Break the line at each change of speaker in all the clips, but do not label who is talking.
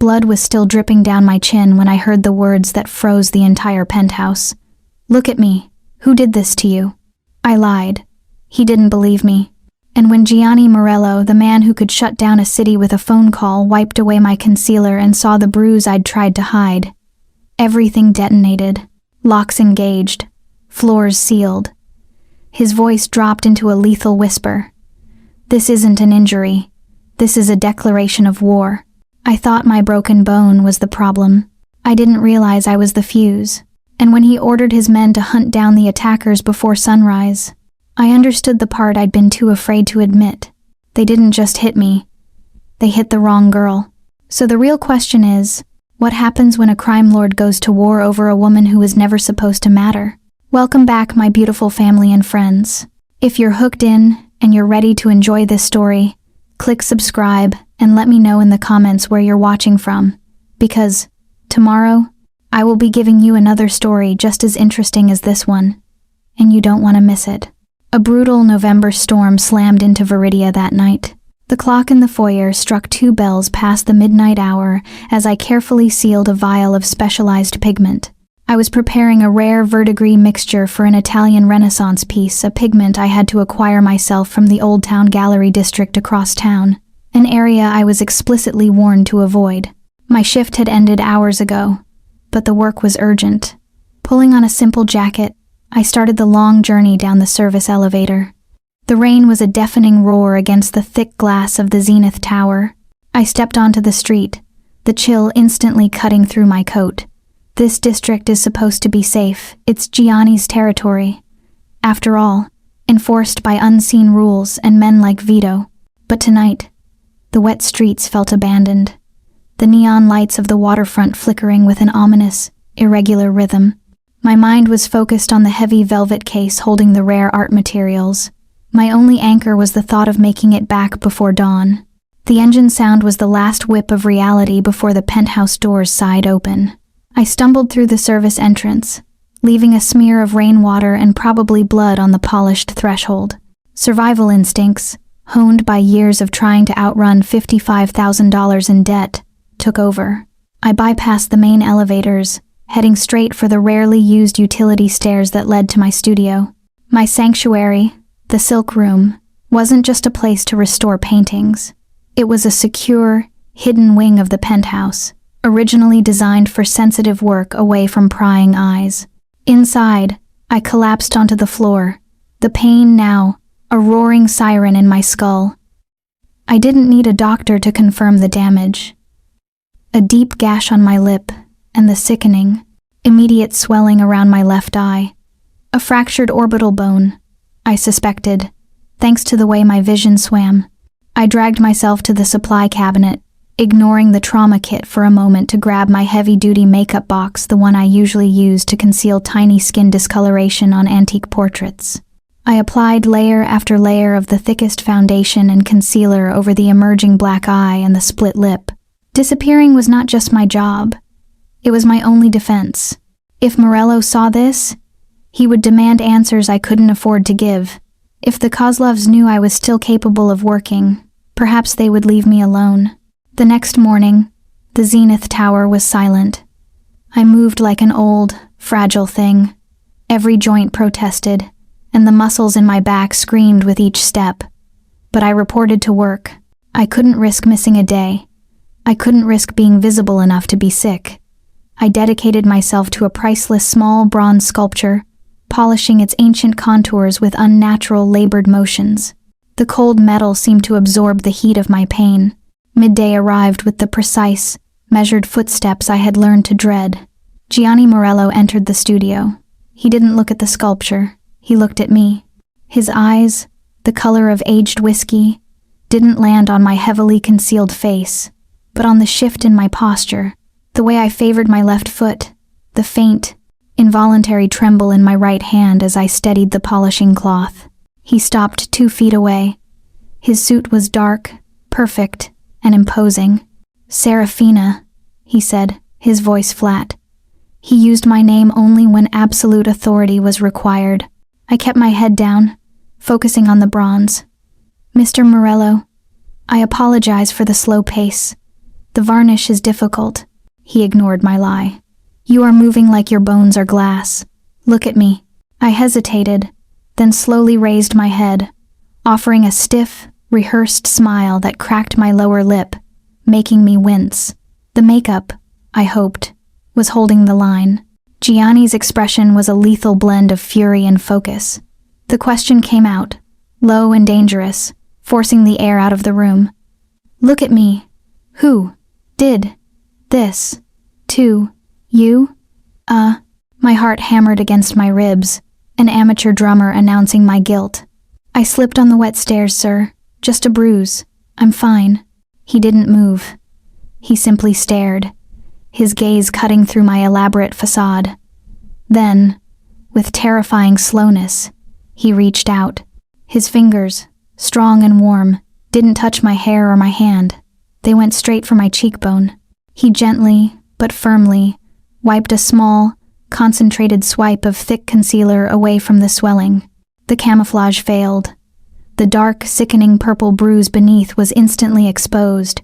Blood was still dripping down my chin when I heard the words that froze the entire penthouse. "Look at me. Who did this to you?" I lied. He didn't believe me. And when Gianni Morello, the man who could shut down a city with a phone call, wiped away my concealer and saw the bruise I'd tried to hide, everything detonated. Locks engaged. Floors sealed. His voice dropped into a lethal whisper. "This isn't an injury. This is a declaration of war." I thought my broken bone was the problem. I didn't realize I was the fuse. And when he ordered his men to hunt down the attackers before sunrise, I understood the part I'd been too afraid to admit. They didn't just hit me. They hit the wrong girl. So the real question is, what happens when a crime lord goes to war over a woman who was never supposed to matter? Welcome back, my beautiful family and friends. If you're hooked in and you're ready to enjoy this story, click subscribe and let me know in the comments where you're watching from, because tomorrow I will be giving you another story just as interesting as this one, and you don't want to miss it. A brutal November storm slammed into Viridia that night. The clock in the foyer struck 2 bells past the midnight hour as I carefully sealed a vial of specialized pigment. I was preparing a rare verdigris mixture for an Italian Renaissance piece, a pigment I had to acquire myself from the Old Town Gallery district across town, an area I was explicitly warned to avoid. My shift had ended hours ago, but the work was urgent. Pulling on a simple jacket, I started the long journey down the service elevator. The rain was a deafening roar against the thick glass of the Zenith Tower. I stepped onto the street, the chill instantly cutting through my coat. This district is supposed to be safe. It's Gianni's territory. After all, enforced by unseen rules and men like Vito. But tonight, the wet streets felt abandoned, the neon lights of the waterfront flickering with an ominous, irregular rhythm. My mind was focused on the heavy velvet case holding the rare art materials. My only anchor was the thought of making it back before dawn. The engine sound was the last whip of reality before the penthouse doors sighed open. I stumbled through the service entrance, leaving a smear of rainwater and probably blood on the polished threshold. Survival instincts, honed by years of trying to outrun $55,000 in debt, took over. I bypassed the main elevators, heading straight for the rarely used utility stairs that led to my studio. My sanctuary, the Silk Room, wasn't just a place to restore paintings. It was a secure, hidden wing of the penthouse, originally designed for sensitive work away from prying eyes. Inside, I collapsed onto the floor, the pain now a roaring siren in my skull. I didn't need a doctor to confirm the damage. A deep gash on my lip, and the sickening, immediate swelling around my left eye. A fractured orbital bone, I suspected, thanks to the way my vision swam. I dragged myself to the supply cabinet, ignoring the trauma kit for a moment to grab my heavy-duty makeup box, the one I usually use to conceal tiny skin discoloration on antique portraits. I applied layer after layer of the thickest foundation and concealer over the emerging black eye and the split lip. Disappearing was not just my job. It was my only defense. If Morello saw this, he would demand answers I couldn't afford to give. If the Kozlovs knew I was still capable of working, perhaps they would leave me alone. The next morning, the Zenith Tower was silent. I moved like an old, fragile thing. Every joint protested, and the muscles in my back screamed with each step. But I reported to work. I couldn't risk missing a day. I couldn't risk being visible enough to be sick. I dedicated myself to a priceless small bronze sculpture, polishing its ancient contours with unnatural labored motions. The cold metal seemed to absorb the heat of my pain. Midday arrived with the precise, measured footsteps I had learned to dread. Gianni Morello entered the studio. He didn't look at the sculpture. He looked at me. His eyes, the color of aged whiskey, didn't land on my heavily concealed face, but on the shift in my posture, the way I favored my left foot, the faint, involuntary tremble in my right hand as I steadied the polishing cloth. He stopped 2 feet away. His suit was dark, perfect, and imposing. "Serafina," he said, his voice flat. He used my name only when absolute authority was required. I kept my head down, focusing on the bronze. "Mr. Morello, I apologize for the slow pace. The varnish is difficult. He ignored my lie. You are moving like your bones are glass. Look at me. I hesitated, then slowly raised my head, offering a stiff, rehearsed smile that cracked my lower lip, making me wince. The makeup, I hoped, was holding the line. Gianni's expression was a lethal blend of fury and focus. The question came out, low and dangerous, forcing the air out of the room. Look at me. Who did this to you? My heart hammered against my ribs, an amateur drummer announcing my guilt. I slipped on the wet stairs, sir. Just a bruise. I'm fine. He didn't move. He simply stared, his gaze cutting through my elaborate facade. Then, with terrifying slowness, he reached out. His fingers, strong and warm, didn't touch my hair or my hand. They went straight for my cheekbone. He gently, but firmly, wiped a small, concentrated swipe of thick concealer away from the swelling. The camouflage failed. The dark, sickening purple bruise beneath was instantly exposed.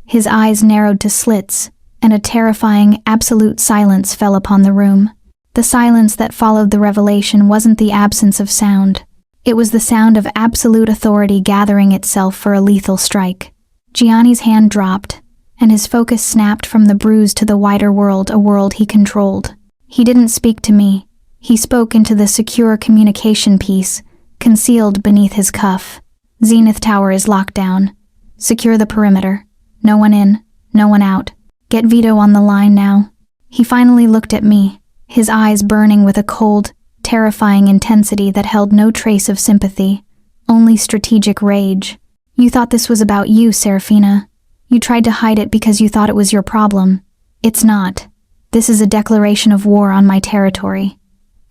His eyes narrowed to slits, and a terrifying, absolute silence fell upon the room. The silence that followed the revelation wasn't the absence of sound. It was the sound of absolute authority gathering itself for a lethal strike. Gianni's hand dropped, and his focus snapped from the bruise to the wider world, a world he controlled. He didn't speak to me. He spoke into the secure communication piece, concealed beneath his cuff. Zenith Tower is locked down. Secure the perimeter. No one in, no one out. Get Vito on the line now. He finally looked at me, his eyes burning with a cold, terrifying intensity that held no trace of sympathy, only strategic rage. You thought this was about you, Serafina. You tried to hide it because you thought it was your problem. It's not. This is a declaration of war on my territory,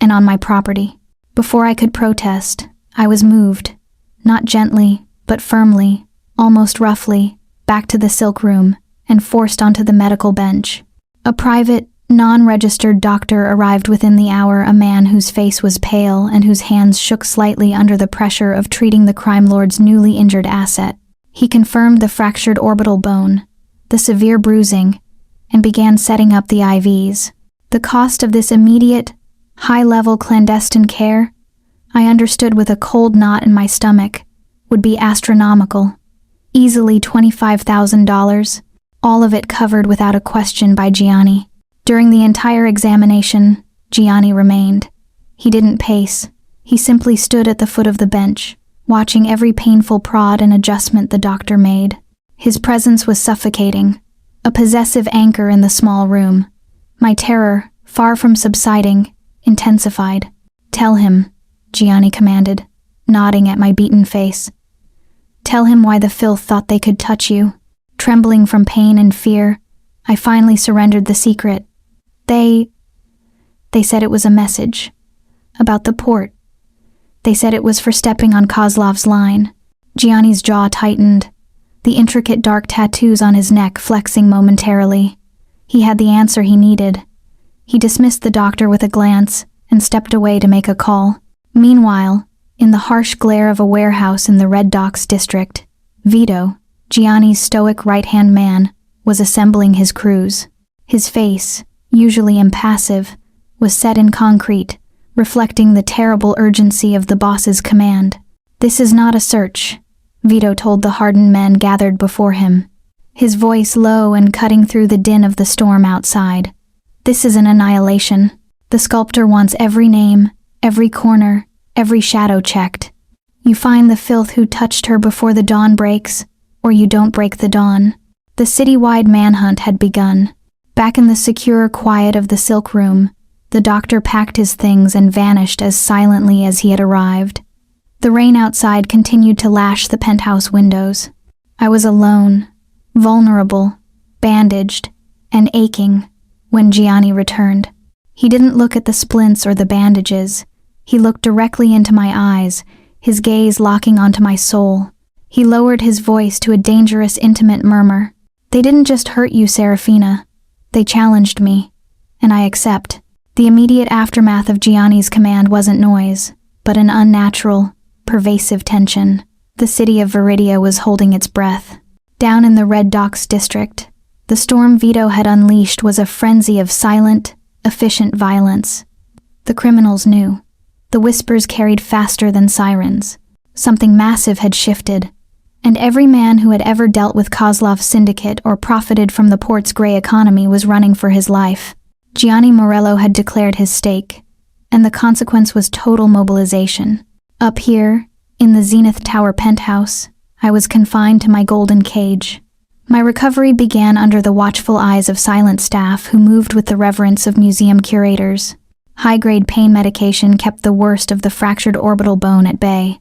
and on my property. Before I could protest, I was moved, not gently, but firmly, almost roughly, back to the silk room, and forced onto the medical bench. A private, non-registered doctor arrived within the hour, a man whose face was pale and whose hands shook slightly under the pressure of treating the crime lord's newly injured asset. He confirmed the fractured orbital bone, the severe bruising, and began setting up the IVs. The cost of this immediate, high-level clandestine care, I understood with a cold knot in my stomach, would be astronomical. Easily $25,000, all of it covered without a question by Gianni. During the entire examination, Gianni remained. He didn't pace. He simply stood at the foot of the bench, watching every painful prod and adjustment the doctor made. His presence was suffocating, a possessive anchor in the small room. My terror, far from subsiding, intensified. Tell him, Gianni commanded, nodding at my beaten face. Tell him why the filth thought they could touch you. Trembling from pain and fear, I finally surrendered the secret. They said it was a message. About the port. They said it was for stepping on Kozlov's line. Gianni's jaw tightened, the intricate dark tattoos on his neck flexing momentarily. He had the answer he needed. He dismissed the doctor with a glance and stepped away to make a call. Meanwhile, in the harsh glare of a warehouse in the Red Docks district, Vito, Gianni's stoic right-hand man, was assembling his crews. His face, usually impassive, was set in concrete, reflecting the terrible urgency of the boss's command. "This is not a search," Vito told the hardened men gathered before him, his voice low and cutting through the din of the storm outside. "This is an annihilation. The sculptor wants every name, every corner, every shadow checked. You find the filth who touched her before the dawn breaks, or you don't break the dawn." The citywide manhunt had begun. Back in the secure quiet of the silk room, the doctor packed his things and vanished as silently as he had arrived. The rain outside continued to lash the penthouse windows. I was alone, vulnerable, bandaged, and aching when Gianni returned. He didn't look at the splints or the bandages. He looked directly into my eyes, his gaze locking onto my soul. He lowered his voice to a dangerous, intimate murmur. "They didn't just hurt you, Serafina. They challenged me, and I accept." The immediate aftermath of Gianni's command wasn't noise, but an unnatural, pervasive tension. The city of Viridia was holding its breath. Down in the Red Docks district, The storm Vito had unleashed was a frenzy of silent, efficient violence. The criminals knew. The whispers carried faster than sirens. Something massive had shifted, and every man who had ever dealt with Kozlov's syndicate or profited from the port's gray economy was running for his life. Gianni Morello had declared his stake, and the consequence was total mobilization. Up here, in the Zenith Tower penthouse, I was confined to my golden cage. My recovery began under the watchful eyes of silent staff who moved with the reverence of museum curators. High-grade pain medication kept the worst of the fractured orbital bone at bay,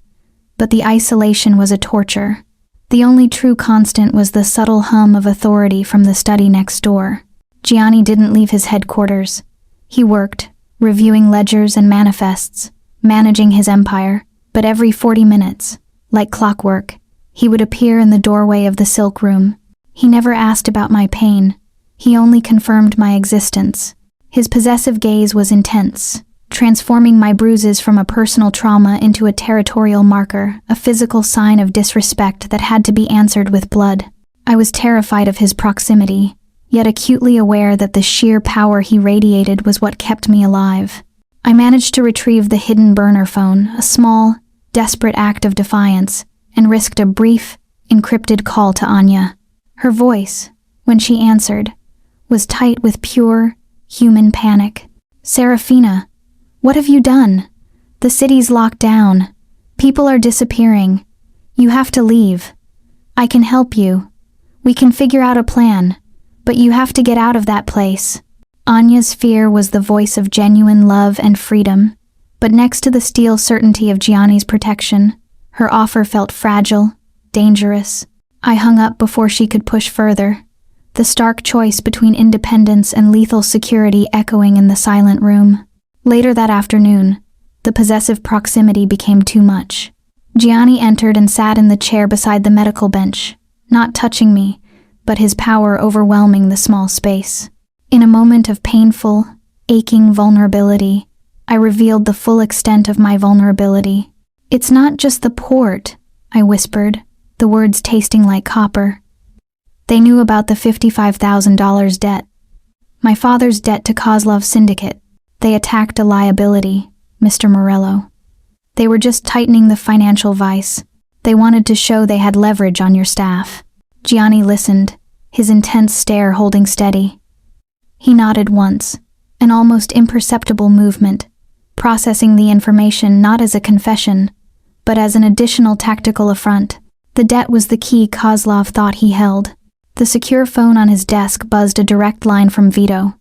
but the isolation was a torture. The only true constant was the subtle hum of authority from the study next door. Gianni didn't leave his headquarters. He worked, reviewing ledgers and manifests, managing his empire, but every 40 minutes, like clockwork, he would appear in the doorway of the silk room. He never asked about my pain. He only confirmed my existence. His possessive gaze was intense, transforming my bruises from a personal trauma into a territorial marker, a physical sign of disrespect that had to be answered with blood. I was terrified of his proximity, yet acutely aware that the sheer power he radiated was what kept me alive. I managed to retrieve the hidden burner phone, a small, desperate act of defiance, and risked a brief, encrypted call to Anya. Her voice, when she answered, was tight with pure, human panic. "Serafina, what have you done? The city's locked down. People are disappearing. You have to leave. I can help you. We can figure out a plan, but you have to get out of that place." Anya's fear was the voice of genuine love and freedom, but next to the steel certainty of Gianni's protection, her offer felt fragile, dangerous. I hung up before she could push further, the stark choice between independence and lethal security echoing in the silent room. Later that afternoon, the possessive proximity became too much. Gianni entered and sat in the chair beside the medical bench, not touching me, but his power overwhelming the small space. In a moment of painful, aching vulnerability, I revealed the full extent of my vulnerability. "It's not just the port," I whispered, the words tasting like copper. They knew about the $55,000 debt. My father's debt to Kozlov's syndicate. They attacked a liability, Mr. Morello. They were just tightening the financial vice. They wanted to show they had leverage on your staff. Gianni listened, his intense stare holding steady. He nodded once, an almost imperceptible movement, processing the information not as a confession, but as an additional tactical affront. The debt was the key Kozlov thought he held. The secure phone on his desk buzzed a direct line from Vito.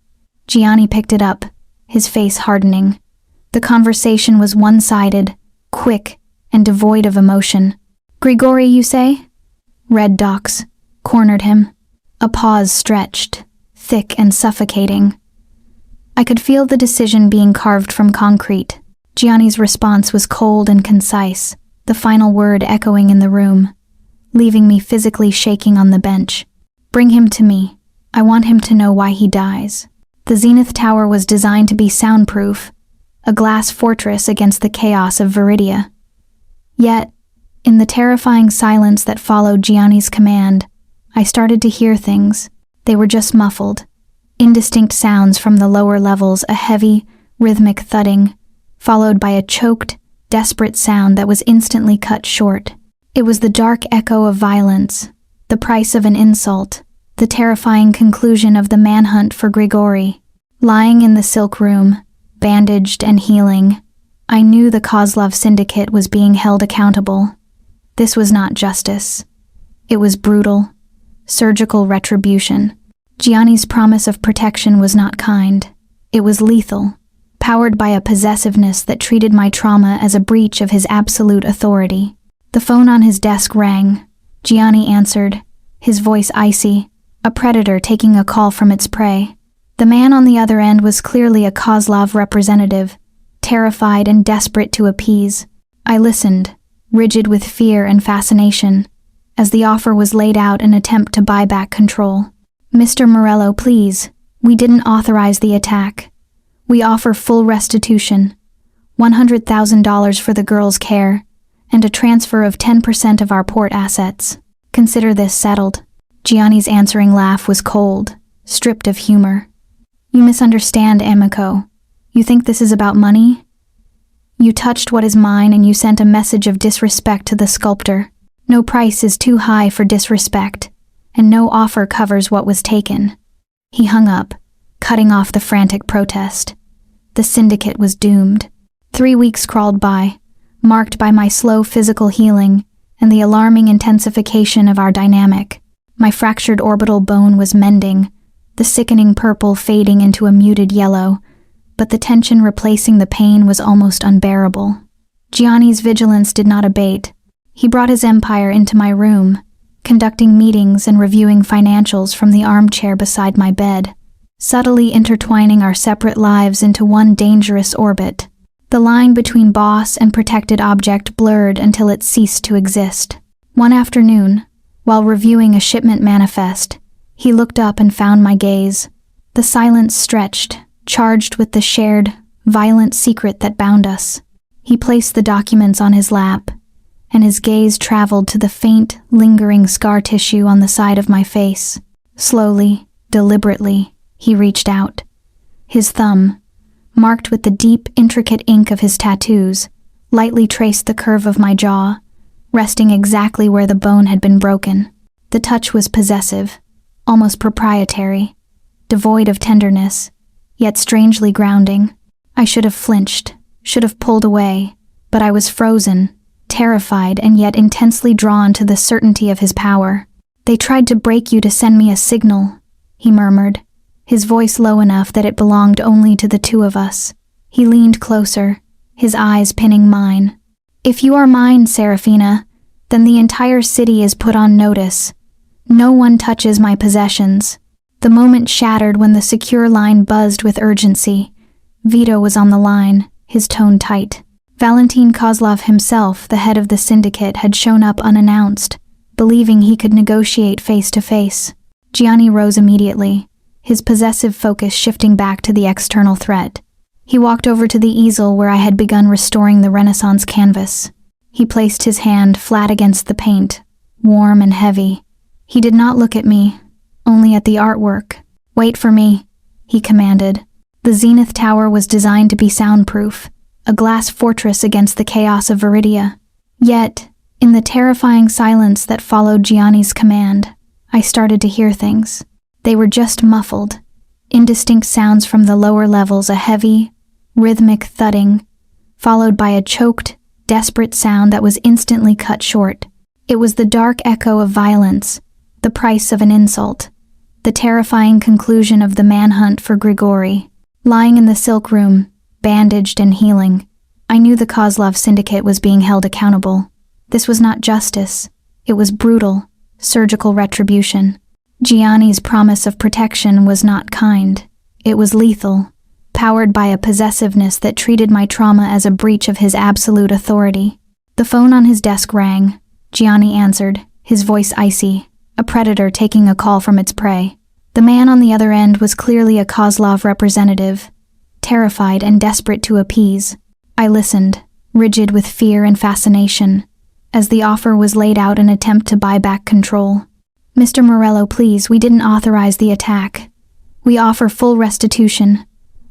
Gianni picked it up, his face hardening. The conversation was one-sided, quick, and devoid of emotion. "Grigori, you say?" Red Docs cornered him. A pause stretched, thick and suffocating. I could feel the decision being carved from concrete. Gianni's response was cold and concise, the final word echoing in the room, leaving me physically shaking on the bench. "Bring him to me. I want him to know why he dies." The Zenith Tower was designed to be soundproof, a glass fortress against the chaos of Viridia. Yet, in the terrifying silence that followed Gianni's command, I started to hear things. They were just muffled. Indistinct sounds from the lower levels, a heavy, rhythmic thudding, followed by a choked, desperate sound that was instantly cut short. It was the dark echo of violence, the price of an insult, the terrifying conclusion of the manhunt for Grigori. Lying in the silk room, bandaged and healing, I knew the Kozlov syndicate was being held accountable. This was not justice. It was brutal, surgical retribution. Gianni's promise of protection was not kind. It was lethal, powered by a possessiveness that treated my trauma as a breach of his absolute authority. The phone on his desk rang. Gianni answered, his voice icy, a predator taking a call from its prey. The man on the other end was clearly a Kozlov representative, terrified and desperate to appease. I listened, rigid with fear and fascination, as the offer was laid out in an attempt to buy back control. "Mr. Morello, please, we didn't authorize the attack. We offer full restitution, $100,000 for the girl's care, and a transfer of 10% of our port assets. Consider this settled." Gianni's answering laugh was cold, stripped of humor. You misunderstand, Amico. You think this is about money? You touched what is mine and you sent a message of disrespect to the sculptor. No price is too high for disrespect, and no offer covers what was taken. He hung up, cutting off the frantic protest. The syndicate was doomed. 3 weeks crawled by, marked by my slow physical healing and the alarming intensification of our dynamic. My fractured orbital bone was mending, the sickening purple fading into a muted yellow, but the tension replacing the pain was almost unbearable. Gianni's vigilance did not abate. He brought his empire into my room, conducting meetings and reviewing financials from the armchair beside my bed, subtly intertwining our separate lives into one dangerous orbit. The line between boss and protected object blurred until it ceased to exist. One afternoon, while reviewing a shipment manifest, he looked up and found my gaze. The silence stretched, charged with the shared, violent secret that bound us. He placed the documents on his lap, and his gaze traveled to the faint, lingering scar tissue on the side of my face. Slowly, deliberately, he reached out. His thumb, marked with the deep, intricate ink of his tattoos, lightly traced the curve of my jaw, resting exactly where the bone had been broken. The touch was possessive, almost proprietary, devoid of tenderness, yet strangely grounding. I should have flinched, should have pulled away, but I was frozen, terrified and yet intensely drawn to the certainty of his power. They tried to break you to send me a signal, he murmured, his voice low enough that it belonged only to the two of us. He leaned closer, his eyes pinning mine. If you are mine, Serafina, then the entire city is put on notice. No one touches my possessions. The moment shattered when the secure line buzzed with urgency. Vito was on the line, his tone tight. Valentin Kozlov himself, the head of the syndicate, had shown up unannounced, believing he could negotiate face to face. Gianni rose immediately, his possessive focus shifting back to the external threat. He walked over to the easel where I had begun restoring the Renaissance canvas. He placed his hand flat against the paint, warm and heavy. He did not look at me, only at the artwork. Wait for me, he commanded. The Zenith Tower was designed to be soundproof, a glass fortress against the chaos of Viridia. Yet, in the terrifying silence that followed Gianni's command, I started to hear things. They were just muffled, indistinct sounds from the lower levels, a heavy, rhythmic thudding, followed by a choked, desperate sound that was instantly cut short. It was the dark echo of violence, the price of an insult, the terrifying conclusion of the manhunt for Grigori. Lying in the silk room, bandaged and healing, I knew the Kozlov syndicate was being held accountable. This was not justice. It was brutal, surgical retribution. Gianni's promise of protection was not kind. It was lethal, powered by a possessiveness that treated my trauma as a breach of his absolute authority. The phone on his desk rang. Gianni answered, his voice icy, a predator taking a call from its prey. The man on the other end was clearly a Kozlov representative, terrified and desperate to appease. I listened, rigid with fear and fascination, as the offer was laid out an attempt to buy back control. Mr. Morello, please, we didn't authorize the attack. We offer full restitution,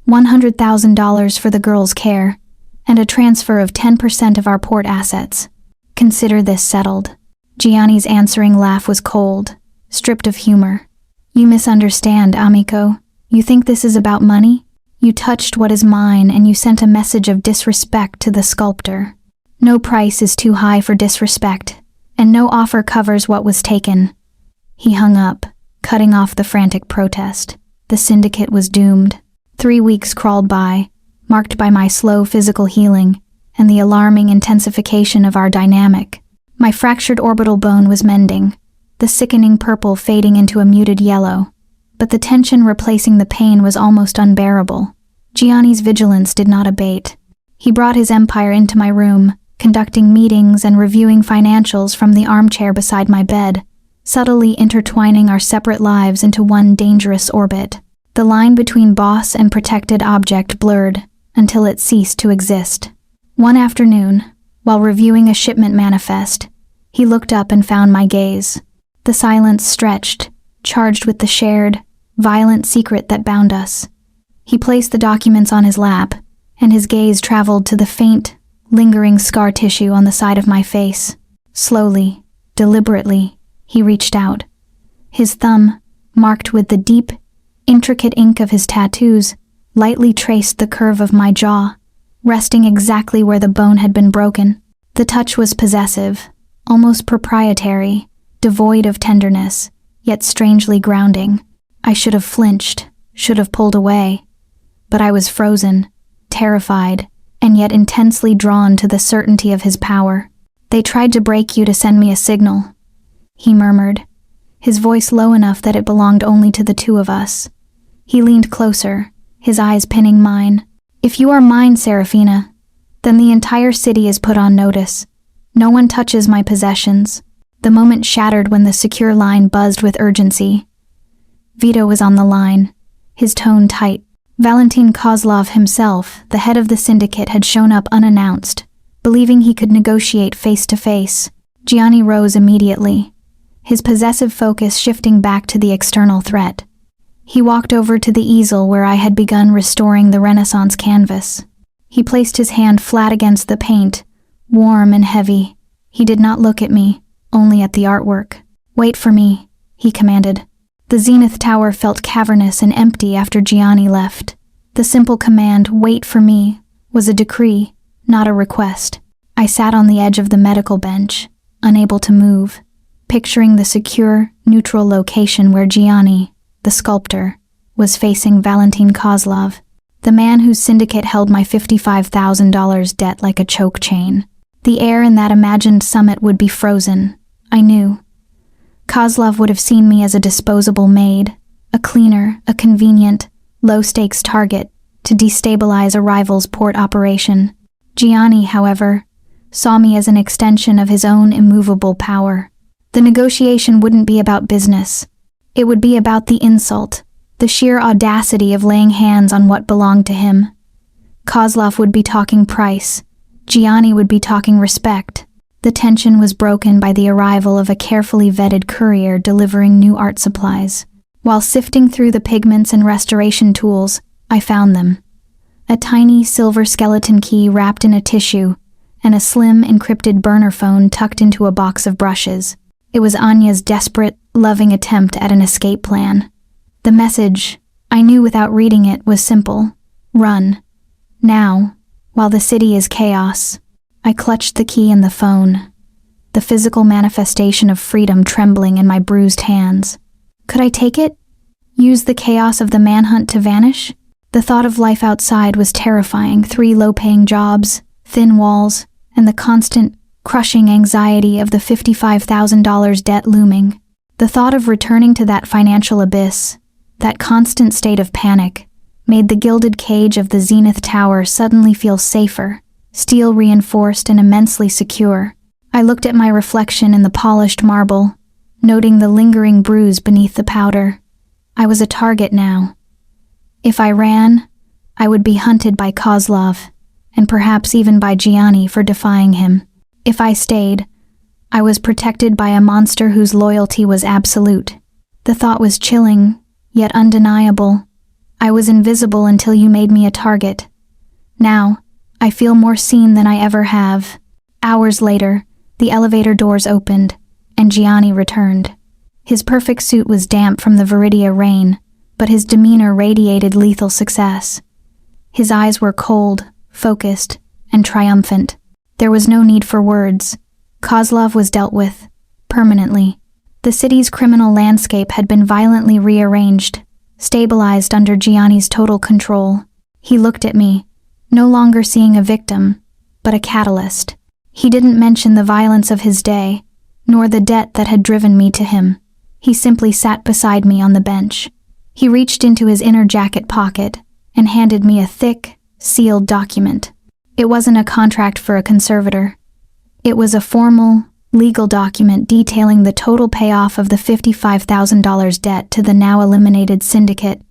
$100,000 for the girl's care, and a transfer of 10% of our port assets. Consider this settled. Gianni's answering laugh was cold, stripped of humor. You misunderstand, amico. You think this is about money? You touched what is mine and you sent a message of disrespect to the sculptor. No price is too high for disrespect, and no offer covers what was taken. He hung up, cutting off the frantic protest. The syndicate was doomed. 3 weeks crawled by, marked by my slow physical healing and the alarming intensification of our dynamic. My fractured orbital bone was mending, the sickening purple fading into a muted yellow, but the tension replacing the pain was almost unbearable. Gianni's vigilance did not abate. He brought his empire into my room, conducting meetings and reviewing financials from the armchair beside my bed, subtly intertwining our separate lives into one dangerous orbit. The line between boss and protected object blurred until it ceased to exist. One afternoon, while reviewing a shipment manifest, he looked up and found my gaze. The silence stretched, charged with the shared, violent secret that bound us. He placed the documents on his lap, and his gaze traveled to the faint, lingering scar tissue on the side of my face. Slowly, deliberately, he reached out. His thumb, marked with the deep, intricate ink of his tattoos, lightly traced the curve of my jaw, resting exactly where the bone had been broken. The touch was possessive, almost proprietary, devoid of tenderness, yet strangely grounding. I should have flinched, should have pulled away, but I was frozen, terrified, and yet intensely drawn to the certainty of his power. "They tried to break you to send me a signal," he murmured, his voice low enough that it belonged only to the two of us. He leaned closer, his eyes pinning mine. "If you are mine, Serafina, then the entire city is put on notice. No one touches my possessions." The moment shattered when the secure line buzzed with urgency. Vito was on the line, his tone tight. Valentin Kozlov himself, the head of the syndicate, had shown up unannounced, believing he could negotiate face to face. Gianni rose immediately, his possessive focus shifting back to the external threat. He walked over to the easel where I had begun restoring the Renaissance canvas. He placed his hand flat against the paint, warm and heavy. He did not look at me, only at the artwork. "Wait for me," he commanded. The Zenith Tower felt cavernous and empty after Gianni left. The simple command, "wait for me," was a decree, not a request. I sat on the edge of the medical bench, unable to move, picturing the secure, neutral location where Gianni, the sculptor, was facing Valentin Kozlov, the man whose syndicate held my $55,000 debt like a choke chain. The air in that imagined summit would be frozen, I knew. Kozlov would have seen me as a disposable maid, a cleaner, a convenient, low-stakes target to destabilize a rival's port operation. Gianni, however, saw me as an extension of his own immovable power. The negotiation wouldn't be about business. It would be about the insult, the sheer audacity of laying hands on what belonged to him. Kozlov would be talking price. Gianni would be talking respect. The tension was broken by the arrival of a carefully vetted courier delivering new art supplies. While sifting through the pigments and restoration tools, I found them. A tiny silver skeleton key wrapped in a tissue, and a slim, encrypted burner phone tucked into a box of brushes. It was Anya's desperate, loving attempt at an escape plan. The message, I knew without reading it, was simple. Run. Now, while the city is chaos. I clutched the key and the phone, the physical manifestation of freedom trembling in my bruised hands. Could I take it? Use the chaos of the manhunt to vanish? The thought of life outside was terrifying. 3 low-paying jobs, thin walls, and the constant, crushing anxiety of the $55,000 debt looming. The thought of returning to that financial abyss, that constant state of panic, made the gilded cage of the Zenith Tower suddenly feel safer, steel-reinforced and immensely secure. I looked at my reflection in the polished marble, noting the lingering bruise beneath the powder. I was a target now. If I ran, I would be hunted by Kozlov, and perhaps even by Gianni for defying him. If I stayed, I was protected by a monster whose loyalty was absolute. The thought was chilling, yet undeniable. I was invisible until you made me a target. Now, I feel more seen than I ever have. Hours later, the elevator doors opened, and Gianni returned. His perfect suit was damp from the Viridia rain, but his demeanor radiated lethal success. His eyes were cold, focused, and triumphant. There was no need for words. Kozlov was dealt with, permanently. The city's criminal landscape had been violently rearranged, stabilized under Gianni's total control. He looked at me, no longer seeing a victim, but a catalyst. He didn't mention the violence of his day, nor the debt that had driven me to him. He simply sat beside me on the bench. He reached into his inner jacket pocket and handed me a thick, sealed document. It wasn't a contract for a conservator. It was a formal, legal document detailing the total payoff of the $55,000 debt to the now eliminated syndicate,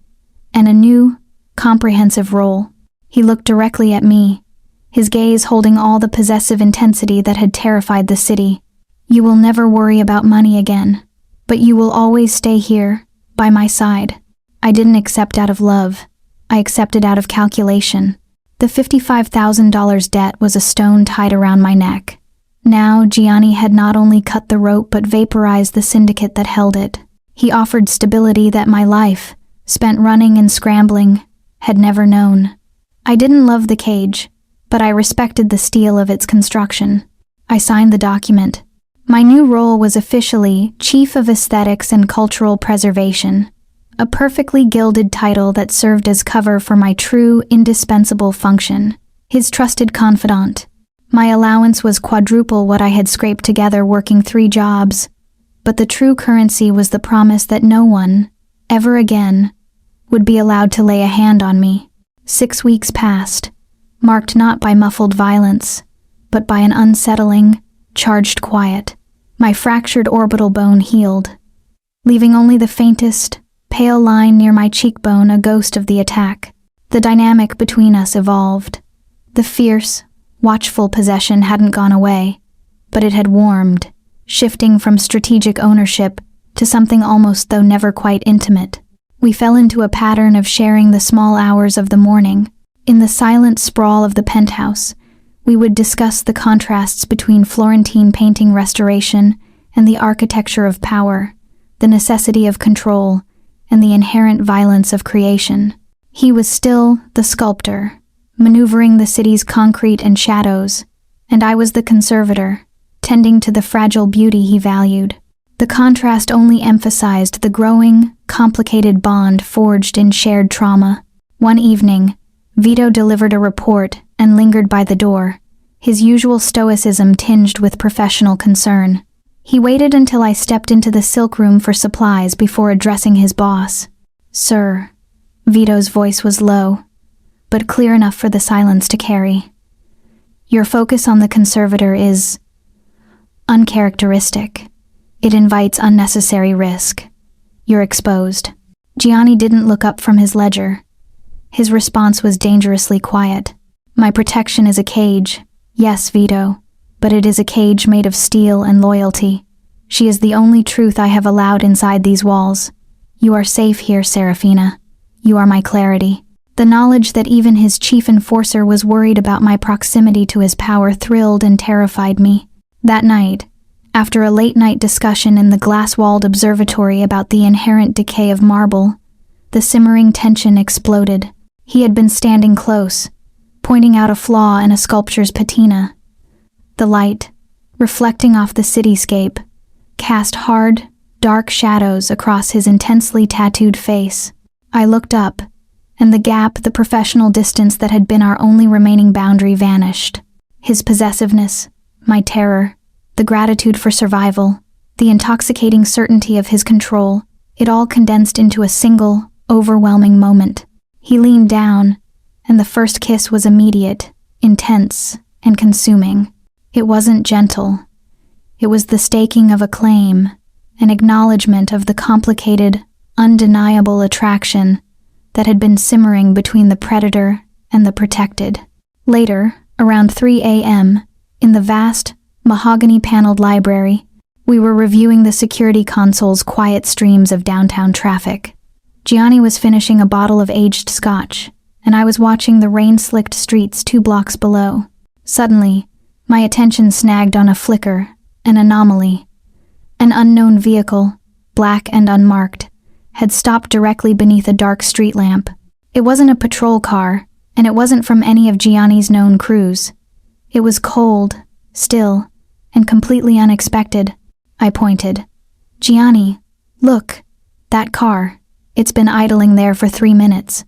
and a new, comprehensive role. He looked directly at me, his gaze holding all the possessive intensity that had terrified the city. "You will never worry about money again," But you will always stay here, by my side. I didn't accept out of love. I accepted out of calculation. The $55,000 debt was a stone tied around my neck. Now, Gianni had not only cut the rope but vaporized the syndicate that held it. He offered stability that my life, spent running and scrambling, had never known. I didn't love the cage, but I respected the steel of its construction. I signed the document. My new role was officially Chief of Aesthetics and Cultural Preservation, a perfectly gilded title that served as cover for my true, indispensable function, his trusted confidant. My allowance was quadruple what I had scraped together working 3 jobs, but the true currency was the promise that no one, ever again, would be allowed to lay a hand on me. 6 weeks passed, marked not by muffled violence, but by an unsettling, charged quiet. My fractured orbital bone healed, leaving only the faintest, pale line near my cheekbone a ghost of the attack. The dynamic between us evolved. The fierce, watchful possession hadn't gone away, but it had warmed, shifting from strategic ownership to something almost though never quite intimate. We fell into a pattern of sharing the small hours of the morning. In the silent sprawl of the penthouse, we would discuss the contrasts between Florentine painting restoration and the architecture of power, the necessity of control, and the inherent violence of creation. He was still the sculptor, maneuvering the city's concrete and shadows, and I was the conservator, tending to the fragile beauty he valued. The contrast only emphasized the growing, complicated bond forged in shared trauma. One evening, Vito delivered a report and lingered by the door, his usual stoicism tinged with professional concern. He waited until I stepped into the silk room for supplies before addressing his boss. "Sir," Vito's voice was low, but clear enough for the silence to carry. "Your focus on the conservator is uncharacteristic. It invites unnecessary risk. You're exposed." Gianni didn't look up from his ledger. His response was dangerously quiet. "My protection is a cage. Yes, Vito, but it is a cage made of steel and loyalty. She is the only truth I have allowed inside these walls. You are safe here, Serafina. You are my clarity." The knowledge that even his chief enforcer was worried about my proximity to his power thrilled and terrified me. That night, after a late-night discussion in the glass-walled observatory about the inherent decay of marble, the simmering tension exploded. He had been standing close, pointing out a flaw in a sculpture's patina. The light, reflecting off the cityscape, cast hard, dark shadows across his intensely tattooed face. I looked up, and the gap, the professional distance that had been our only remaining boundary vanished. His possessiveness, my terror, the gratitude for survival, the intoxicating certainty of his control, it all condensed into a single, overwhelming moment. He leaned down, and the first kiss was immediate, intense, and consuming. It wasn't gentle. It was the staking of a claim, an acknowledgement of the complicated, undeniable attraction that had been simmering between the predator and the protected. Later, around 3 a.m., in the vast, mahogany-paneled library, we were reviewing the security console's quiet streams of downtown traffic. Gianni was finishing a bottle of aged scotch, and I was watching the rain-slicked streets 2 blocks below. Suddenly, my attention snagged on a flicker, an anomaly. An unknown vehicle, black and unmarked, had stopped directly beneath a dark street lamp. It wasn't a patrol car, and it wasn't from any of Gianni's known crews. It was cold, still, and completely unexpected. I pointed. "Gianni, look, that car. It's been idling there for 3 minutes."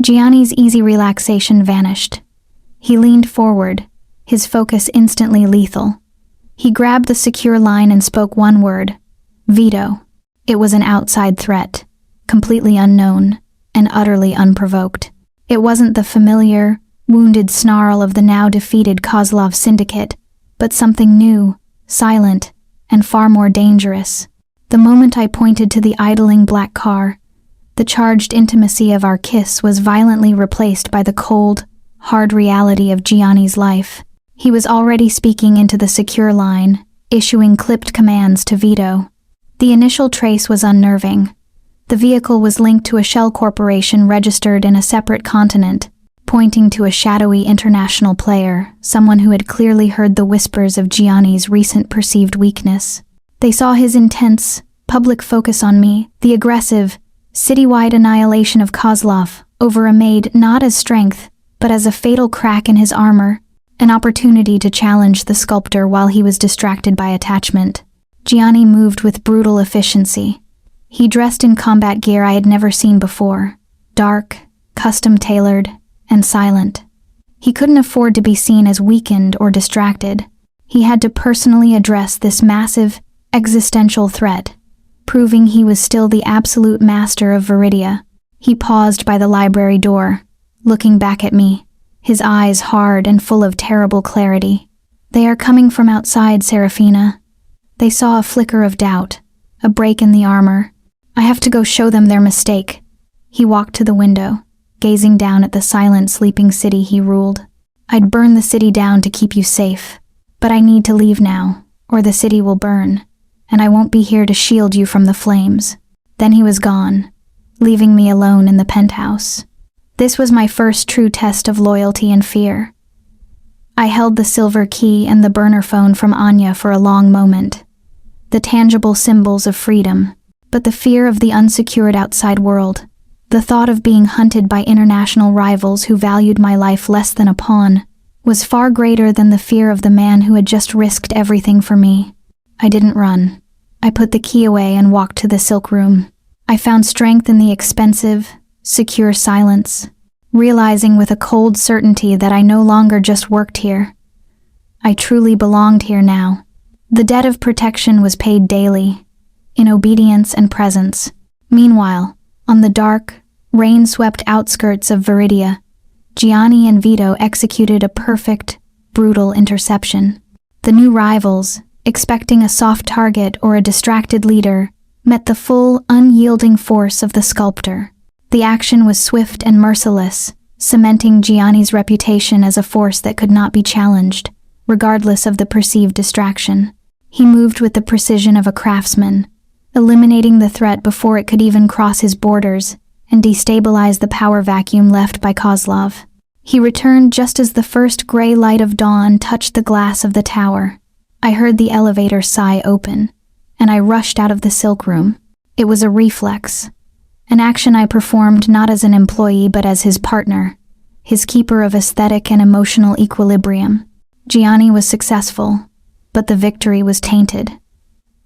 Gianni's easy relaxation vanished. He leaned forward, his focus instantly lethal. He grabbed the secure line and spoke one word: Vito. It was an outside threat, completely unknown, and utterly unprovoked. It wasn't the familiar, wounded snarl of the now-defeated Kozlov syndicate, but something new, silent, and far more dangerous. The moment I pointed to the idling black car, the charged intimacy of our kiss was violently replaced by the cold, hard reality of Gianni's life. He was already speaking into the secure line, issuing clipped commands to Vito. The initial trace was unnerving. The vehicle was linked to a shell corporation registered in a separate continent, pointing to a shadowy international player, someone who had clearly heard the whispers of Gianni's recent perceived weakness. They saw his intense, public focus on me, the aggressive, citywide annihilation of Kozlov, over a maid not as strength, but as a fatal crack in his armor, an opportunity to challenge the sculptor while he was distracted by attachment. Gianni moved with brutal efficiency. He dressed in combat gear I had never seen before, dark, custom-tailored, and silent. He couldn't afford to be seen as weakened or distracted. He had to personally address this massive, existential threat, proving he was still the absolute master of Viridia. He paused by the library door, looking back at me, his eyes hard and full of terrible clarity. "They are coming from outside, Serafina." They saw a flicker of doubt, a break in the armor. "I have to go show them their mistake." He walked to the window, gazing down at the silent, sleeping city he ruled. "I'd burn the city down to keep you safe, but I need to leave now, or the city will burn, and I won't be here to shield you from the flames." Then he was gone, leaving me alone in the penthouse. This was my first true test of loyalty and fear. I held the silver key and the burner phone from Anya for a long moment, the tangible symbols of freedom, but the fear of the unsecured outside world, the thought of being hunted by international rivals who valued my life less than a pawn, was far greater than the fear of the man who had just risked everything for me. I didn't run. I put the key away and walked to the silk room. I found strength in the expensive, secure silence, realizing with a cold certainty that I no longer just worked here. I truly belonged here now. The debt of protection was paid daily, in obedience and presence. Meanwhile, on the dark, rain-swept outskirts of Viridia, Gianni and Vito executed a perfect, brutal interception. The new rivals, expecting a soft target or a distracted leader, met the full, unyielding force of the sculptor. The action was swift and merciless, cementing Gianni's reputation as a force that could not be challenged, regardless of the perceived distraction. He moved with the precision of a craftsman, eliminating the threat before it could even cross his borders and destabilize the power vacuum left by Kozlov. He returned just as the first gray light of dawn touched the glass of the tower. I heard the elevator sigh open, and I rushed out of the silk room. It was a reflex, an action I performed not as an employee but as his partner, his keeper of aesthetic and emotional equilibrium. Gianni was successful, but the victory was tainted.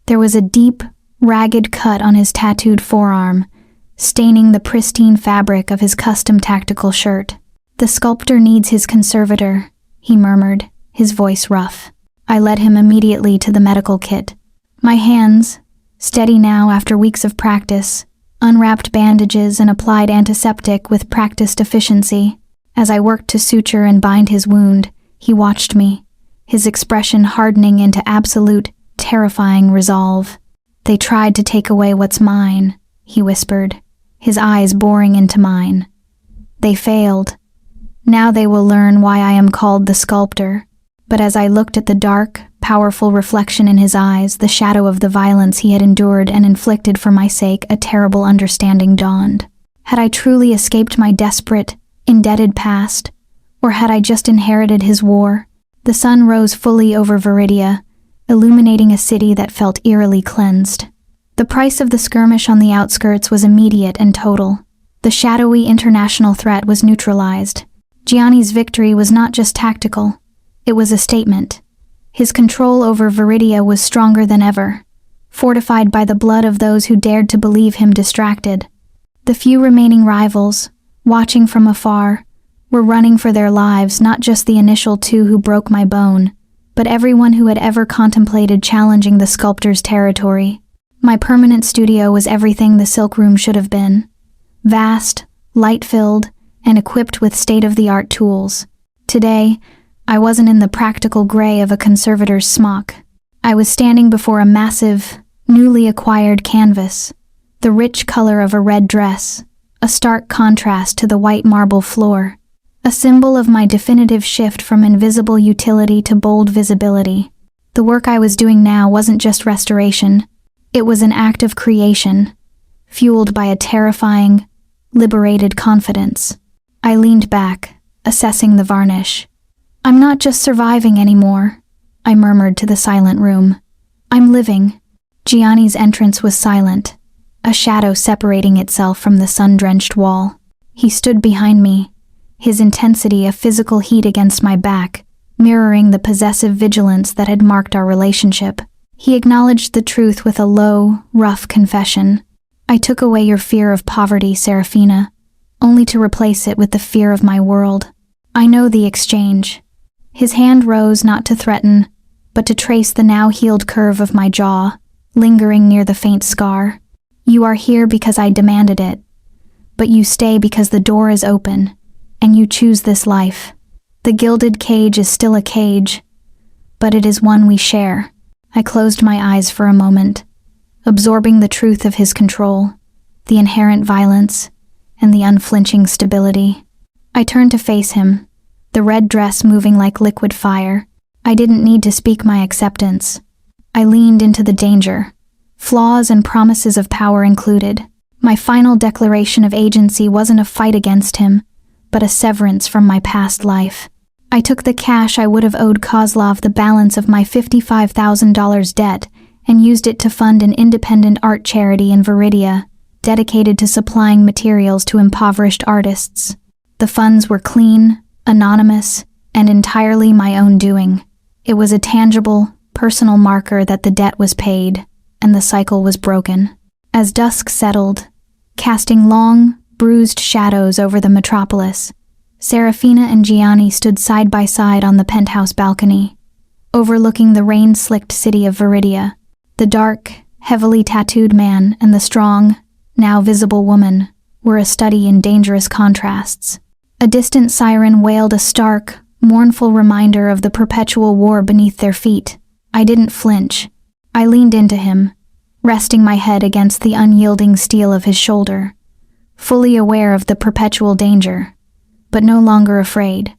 There was a deep, ragged cut on his tattooed forearm, staining the pristine fabric of his custom tactical shirt. "The sculptor needs his conservator," he murmured, his voice rough. I led him immediately to the medical kit. My hands, steady now after weeks of practice, unwrapped bandages and applied antiseptic with practiced efficiency. As I worked to suture and bind his wound, he watched me, his expression hardening into absolute, terrifying resolve. "They tried to take away what's mine," he whispered, his eyes boring into mine. "They failed. Now they will learn why I am called the sculptor." But as I looked at the dark, powerful reflection in his eyes, the shadow of the violence he had endured and inflicted for my sake, a terrible understanding dawned. Had I truly escaped my desperate, indebted past, or had I just inherited his war? The sun rose fully over Viridia, illuminating a city that felt eerily cleansed. The price of the skirmish on the outskirts was immediate and total. The shadowy international threat was neutralized. Gianni's victory was not just tactical. It was a statement. His control over Viridia was stronger than ever, fortified by the blood of those who dared to believe him distracted. The few remaining rivals, watching from afar, were running for their lives, not just the initial two who broke my bone, but everyone who had ever contemplated challenging the sculptor's territory. My permanent studio was everything the silk room should have been. Vast, light-filled, and equipped with state-of-the-art tools. Today, I wasn't in the practical gray of a conservator's smock. I was standing before a massive, newly acquired canvas, the rich color of a red dress, a stark contrast to the white marble floor, a symbol of my definitive shift from invisible utility to bold visibility. The work I was doing now wasn't just restoration. It was an act of creation, fueled by a terrifying, liberated confidence. I leaned back, assessing the varnish. "I'm not just surviving anymore," I murmured to the silent room. "I'm living." Gianni's entrance was silent, a shadow separating itself from the sun-drenched wall. He stood behind me, his intensity a physical heat against my back, mirroring the possessive vigilance that had marked our relationship. He acknowledged the truth with a low, rough confession. "I took away your fear of poverty, Serafina, only to replace it with the fear of my world. I know the exchange." His hand rose not to threaten, but to trace the now healed curve of my jaw, lingering near the faint scar. "You are here because I demanded it, but you stay because the door is open, and you choose this life. The gilded cage is still a cage, but it is one we share." I closed my eyes for a moment, absorbing the truth of his control, the inherent violence, and the unflinching stability. I turned to face him, the red dress moving like liquid fire. I didn't need to speak my acceptance. I leaned into the danger, flaws and promises of power included. My final declaration of agency wasn't a fight against him, but a severance from my past life. I took the cash I would have owed Kozlov the balance of my $55,000 debt and used it to fund an independent art charity in Viridia, dedicated to supplying materials to impoverished artists. The funds were clean, anonymous, and entirely my own doing. It was a tangible, personal marker that the debt was paid, and the cycle was broken. As dusk settled, casting long, bruised shadows over the metropolis, Serafina and Gianni stood side by side on the penthouse balcony, overlooking the rain-slicked city of Viridia. The dark, heavily tattooed man and the strong, now visible woman were a study in dangerous contrasts. A distant siren wailed a stark, mournful reminder of the perpetual war beneath their feet. I didn't flinch. I leaned into him, resting my head against the unyielding steel of his shoulder, fully aware of the perpetual danger, but no longer afraid.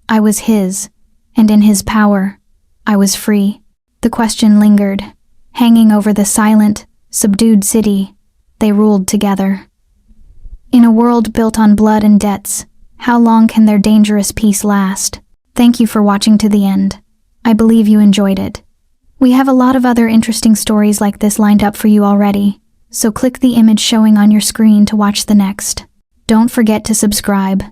I was his, and in his power, I was free. The question lingered, hanging over the silent, subdued city they ruled together. In a world built on blood and debts, how long can their dangerous peace last? Thank you for watching to the end. I believe you enjoyed it. We have a lot of other interesting stories like this lined up for you already, so click the image showing on your screen to watch the next. Don't forget to subscribe.